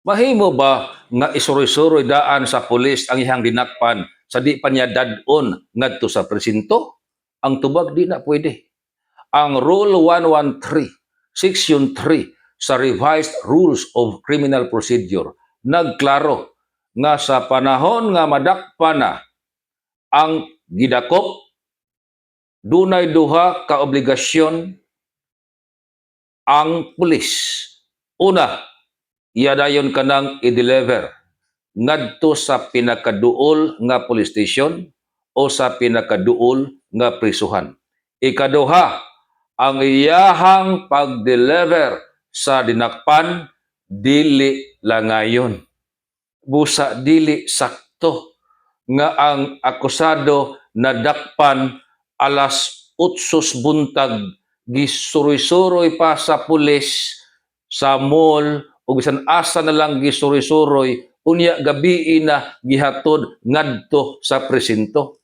Mahimo ba nga isuroy-suroy daan sa pulis ang iyang dinakpan sa di pa niya dadon ngadto sa presinto? Ang tubag di na pwede. Ang Rule 113, Section 3 sa Revised Rules of Criminal Procedure nagklaro nga sa panahon nga madakpa na ang gidakop, dunay duha ka obligasyon ang pulis. Una, iyadayon kanang i-deliver ngadto sa pinakaduol nga police station o sa pinakaduol nga prisuhan. Ikaduha, ang iyahang pag-deliver sa dinakpan dili langayon. Busa dili sakto nga ang akusado nadakpan alas 8 buntag gisuroy-suroy pa sa pulis sa mall o bisan asa na lang gisuroy-suroy unya gabi na gihatod ngadto sa presinto.